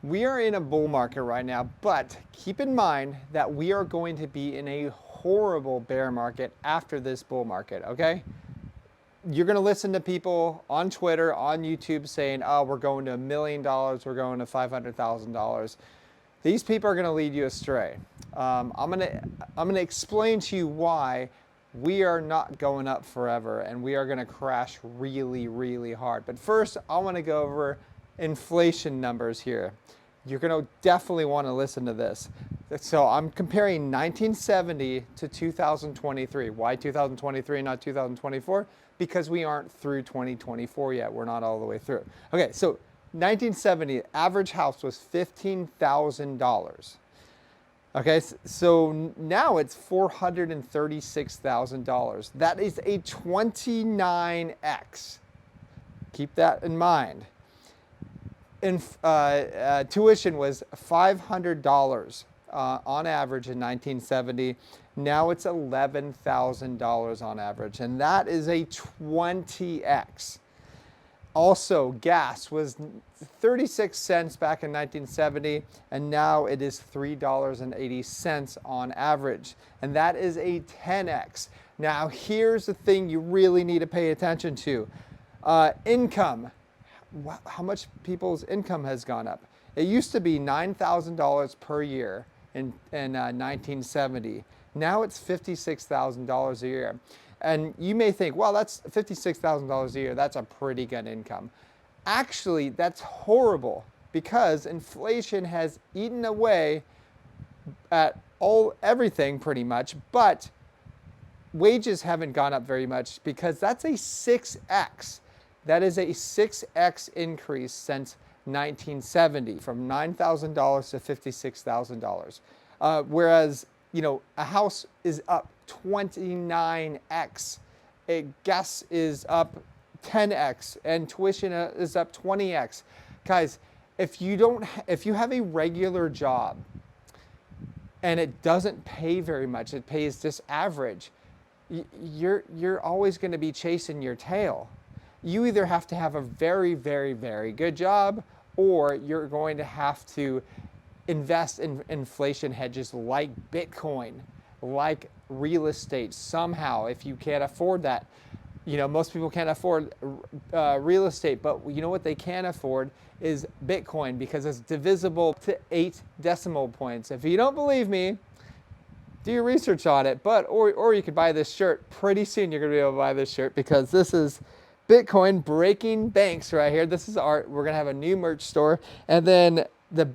We are in a bull market right now, but keep in mind that we are going to be in a horrible bear market after this bull market, okay? You're going to listen to people on Twitter, on YouTube saying, oh, we're going to $1 million, we're going to $500,000. These people are going to lead you astray. I'm going to explain to you why we are not going up forever and we are going to crash really, really hard. But first, I want to go over inflation numbers here. You're going to definitely want to listen to this. So I'm comparing 1970 to 2023. Why 2023 not 2024? Because we aren't through 2024 yet. We're not all the way through. Okay, so 1970, average house was $15,000. Okay, so now it's $436,000. That is a 29x. Keep that in mind. Tuition was $500 on average in 1970. Now it's $11,000 on average, and that is a 20x. Also, gas was 36 cents back in 1970, and now it is $3.80 on average, and that is a 10x. Now, here's the thing you really need to pay attention to. Income. How much people's income has gone up. It used to be $9,000 per year in 1970. Now it's $56,000 a year. And you may think, well, that's $56,000 a year. That's a pretty good income. Actually, that's horrible because inflation has eaten away at everything pretty much, but wages haven't gone up very much because that's a 6x. That is a 6x increase since 1970, from $9,000 to $56,000. Whereas, a house is up 29x, gas is up 10x, and tuition is up 20x. Guys, if you have a regular job and it doesn't pay very much, it pays just average, you're always going to be chasing your tail. You either have to have a very, very, very good job, or you're going to have to invest in inflation hedges like Bitcoin, like real estate somehow, if you can't afford that. Most people can't afford real estate, but you know what they can afford is Bitcoin, because it's divisible to 8 decimal points. If you don't believe me, do your research on it, or you could buy this shirt. Pretty soon you're going to be able to buy this shirt, because this is Bitcoin breaking banks right here. This is art. We're going to have a new merch store. And then the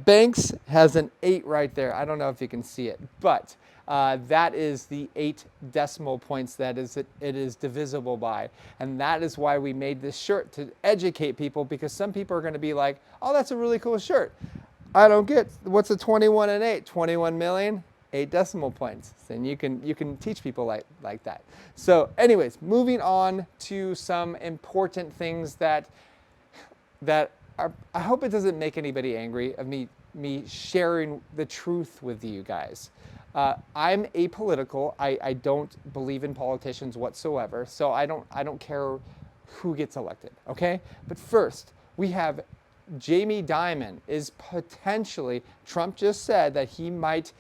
banks has an 8 right there. I don't know if you can see it, but that is the 8 decimal points that it is divisible by. And that is why we made this shirt, to educate people, because some people are going to be like, oh, that's a really cool shirt. I don't get, what's a 21 and 8? 21 million? 8 decimal points. And you can teach people like that. So anyways, moving on to some important things that are, I hope it doesn't make anybody angry of me sharing the truth with you guys. I'm apolitical. I don't believe in politicians whatsoever, so I don't care who gets elected, okay? But first, we have Jamie Dimon is potentially, Trump just said that he might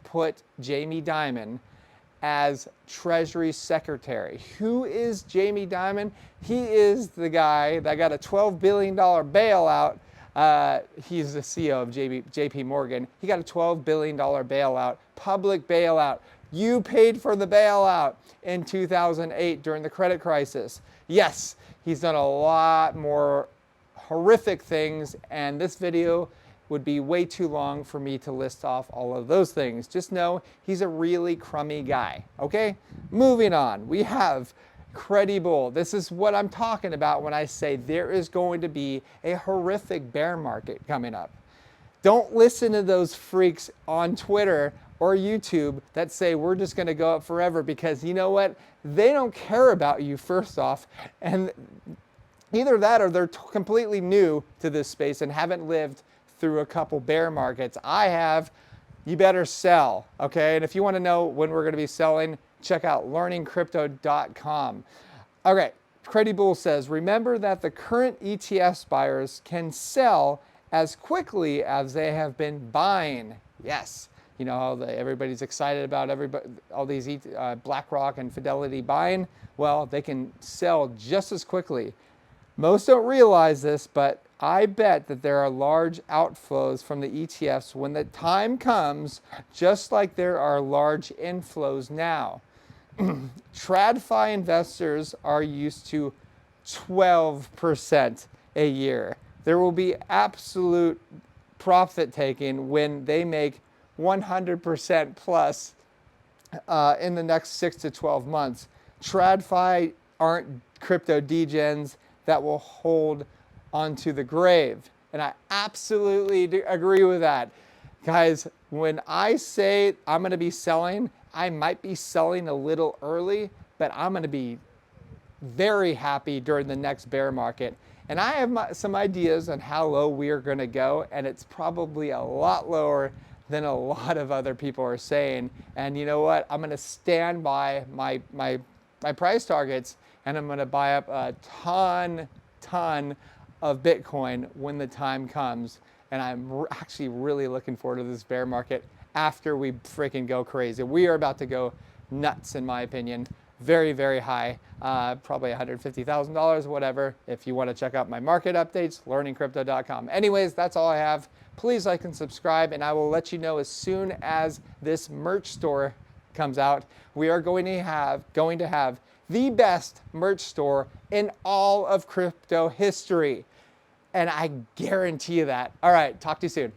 put Jamie Dimon as Treasury Secretary. Who is Jamie Dimon? He is the guy that got a $12 billion bailout. He's the CEO of JP Morgan. He got a $12 billion bailout, public bailout. You paid for the bailout in 2008 during the credit crisis. Yes, he's done a lot more horrific things, and this video would be way too long for me to list off all of those things. Just know he's a really crummy guy, okay? Moving on, we have credible. This is what I'm talking about when I say there is going to be a horrific bear market coming up. Don't listen to those freaks on Twitter or YouTube that say we're just going to go up forever, because you know what? They don't care about you, first off, and either that or they're completely new to this space and haven't lived through a couple bear markets. I have. You better sell, okay? And if you want to know when we're going to be selling, check out learningcrypto.com. Okay, Credible says, remember that the current ETFs buyers can sell as quickly as they have been buying. Yes, you know how everybody's excited about all these BlackRock and Fidelity buying. Well, they can sell just as quickly. Most don't realize this, but I bet that there are large outflows from the ETFs when the time comes, just like there are large inflows now. TradFi investors are used to 12% a year. There will be absolute profit taking when they make 100% plus in the next 6 to 12 months. TradFi aren't crypto degens that will hold onto the grave. And I absolutely agree with that. Guys, when I say I'm going to be selling, I might be selling a little early, but I'm going to be very happy during the next bear market. And I have some ideas on how low we are going to go, and it's probably a lot lower than a lot of other people are saying. And you know what? I'm going to stand by my price targets, and I'm going to buy up a ton of Bitcoin when the time comes. And I'm actually really looking forward to this bear market after we freaking go crazy. We are about to go nuts, in my opinion. Very, very high, probably $150,000, whatever. If you want to check out my market updates, learningcrypto.com. Anyways, that's all I have. Please like and subscribe, and I will let you know as soon as this merch store comes out. We are going to have the best merch store in all of crypto history. And I guarantee you that. All right, talk to you soon.